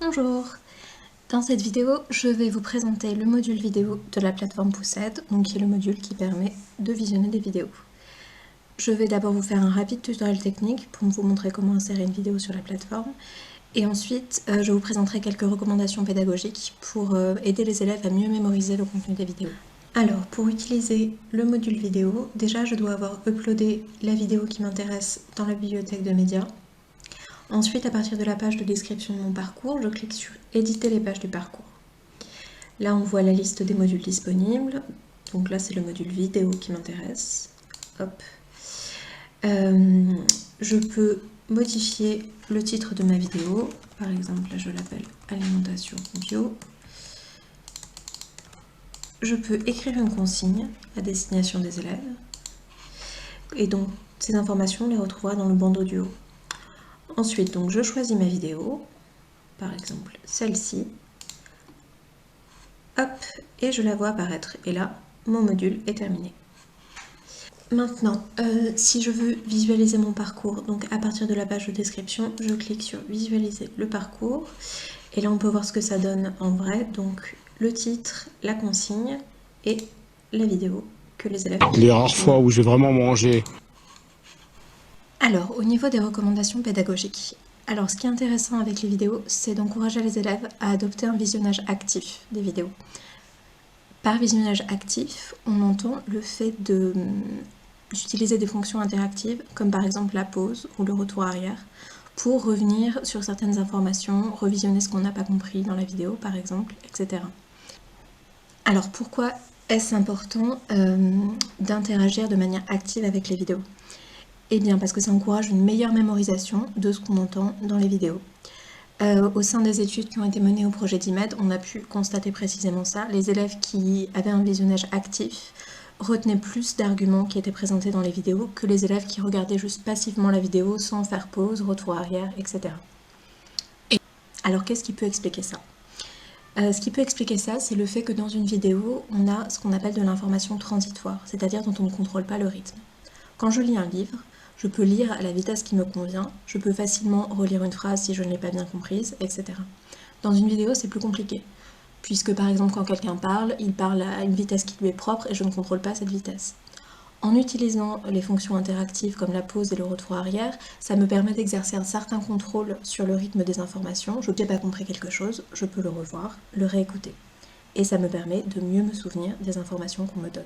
Bonjour! Dans cette vidéo, je vais vous présenter le module vidéo de la plateforme Poussaide, donc qui est le module qui permet de visionner des vidéos. Je vais d'abord vous faire un rapide tutoriel technique pour vous montrer comment insérer une vidéo sur la plateforme. Et ensuite, je vous présenterai quelques recommandations pédagogiques pour aider les élèves à mieux mémoriser le contenu des vidéos. Alors, pour utiliser le module vidéo, déjà je dois avoir uploadé la vidéo qui m'intéresse dans la bibliothèque de médias. Ensuite, à partir de la page de description de mon parcours, je clique sur « Éditer les pages du parcours ». Là, on voit la liste des modules disponibles. Donc là, c'est le module vidéo qui m'intéresse. Hop. Je peux modifier le titre de ma vidéo. Par exemple, là, je l'appelle « Alimentation bio ». Je peux écrire une consigne à destination des élèves. Et donc, ces informations, on les retrouvera dans le bandeau du haut. Ensuite, donc, je choisis ma vidéo, par exemple celle-ci, hop, et je la vois apparaître. Et là, mon module est terminé. Maintenant, si je veux visualiser mon parcours, donc à partir de la page de description, je clique sur visualiser le parcours. Et là, on peut voir ce que ça donne en vrai. Donc, le titre, la consigne et la vidéo que les élèves... Les rares fois où j'ai vraiment mangé. Alors, au niveau des recommandations pédagogiques, alors ce qui est intéressant avec les vidéos, c'est d'encourager les élèves à adopter un visionnage actif des vidéos. Par visionnage actif, on entend le fait d'utiliser des fonctions interactives, comme par exemple la pause ou le retour arrière, pour revenir sur certaines informations, revisionner ce qu'on n'a pas compris dans la vidéo par exemple, etc. Alors pourquoi est-ce important d'interagir de manière active avec les vidéos ? Eh bien parce que ça encourage une meilleure mémorisation de ce qu'on entend dans les vidéos. Au sein des études qui ont été menées au projet d'IMED, on a pu constater précisément ça. Les élèves qui avaient un visionnage actif retenaient plus d'arguments qui étaient présentés dans les vidéos que les élèves qui regardaient juste passivement la vidéo sans faire pause, retour arrière, etc. Alors qu'est-ce qui peut expliquer ça ? Ce qui peut expliquer ça, c'est le fait que dans une vidéo, on a ce qu'on appelle de l'information transitoire, c'est-à-dire dont on ne contrôle pas le rythme. Quand je lis un livre, je peux lire à la vitesse qui me convient, je peux facilement relire une phrase si je ne l'ai pas bien comprise, etc. Dans une vidéo, c'est plus compliqué, puisque par exemple quand quelqu'un parle, il parle à une vitesse qui lui est propre et je ne contrôle pas cette vitesse. En utilisant les fonctions interactives comme la pause et le retour arrière, ça me permet d'exercer un certain contrôle sur le rythme des informations. Je n'ai pas compris quelque chose, je peux le revoir, le réécouter. Et ça me permet de mieux me souvenir des informations qu'on me donne.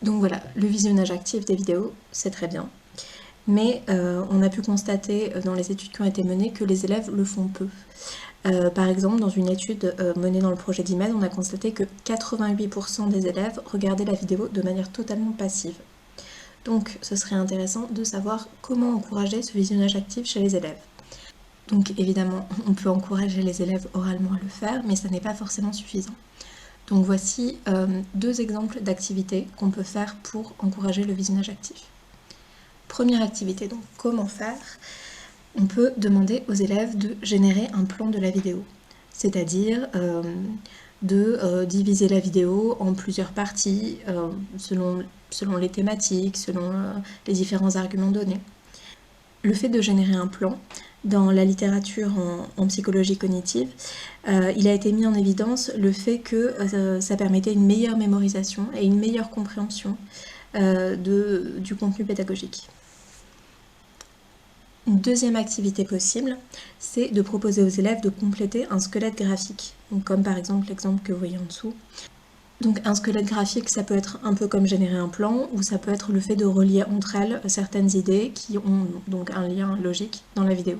Donc voilà, le visionnage actif des vidéos, c'est très bien. Mais on a pu constater dans les études qui ont été menées que les élèves le font peu. Par exemple, dans une étude menée dans le projet d'IMED, on a constaté que 88% des élèves regardaient la vidéo de manière totalement passive. Donc ce serait intéressant de savoir comment encourager ce visionnage actif chez les élèves. Donc évidemment, on peut encourager les élèves oralement à le faire, mais ça n'est pas forcément suffisant. Donc voici deux exemples d'activités qu'on peut faire pour encourager le visionnage actif. Première activité, donc comment faire ? On peut demander aux élèves de générer un plan de la vidéo, c'est-à-dire de diviser la vidéo en plusieurs parties selon les thématiques, selon les différents arguments donnés. Le fait de générer un plan, dans la littérature en psychologie cognitive, il a été mis en évidence le fait que ça permettait une meilleure mémorisation et une meilleure compréhension du contenu pédagogique. Une deuxième activité possible, c'est de proposer aux élèves de compléter un squelette graphique, donc comme par exemple l'exemple que vous voyez en dessous. Donc un squelette graphique, ça peut être un peu comme générer un plan, ou ça peut être le fait de relier entre elles certaines idées qui ont donc un lien logique dans la vidéo.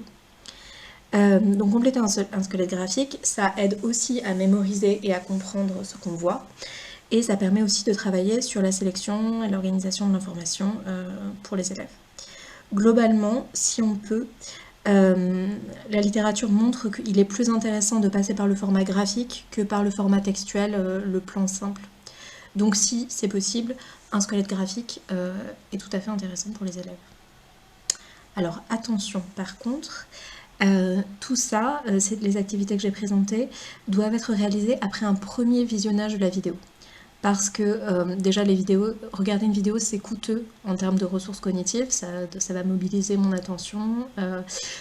Donc compléter un squelette graphique, ça aide aussi à mémoriser et à comprendre ce qu'on voit, et ça permet aussi de travailler sur la sélection et l'organisation de l'information pour les élèves. Globalement, si on peut, la littérature montre qu'il est plus intéressant de passer par le format graphique que par le format textuel, le plan simple. Donc si c'est possible, un squelette graphique est tout à fait intéressant pour les élèves. Alors attention par contre, tout ça, les activités que j'ai présentées, doivent être réalisées après un premier visionnage de la vidéo. parce que déjà regarder une vidéo c'est coûteux en termes de ressources cognitives, ça va mobiliser mon attention,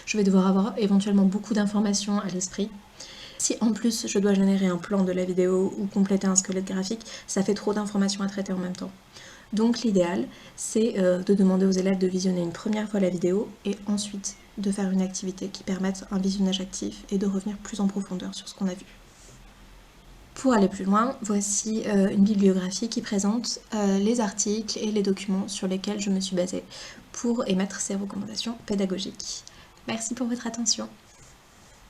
je vais devoir avoir éventuellement beaucoup d'informations à l'esprit. Si en plus je dois générer un plan de la vidéo ou compléter un squelette graphique, ça fait trop d'informations à traiter en même temps. Donc l'idéal, c'est de demander aux élèves de visionner une première fois la vidéo et ensuite de faire une activité qui permette un visionnage actif et de revenir plus en profondeur sur ce qu'on a vu. Pour aller plus loin, voici une bibliographie qui présente les articles et les documents sur lesquels je me suis basée pour émettre ces recommandations pédagogiques. Merci pour votre attention.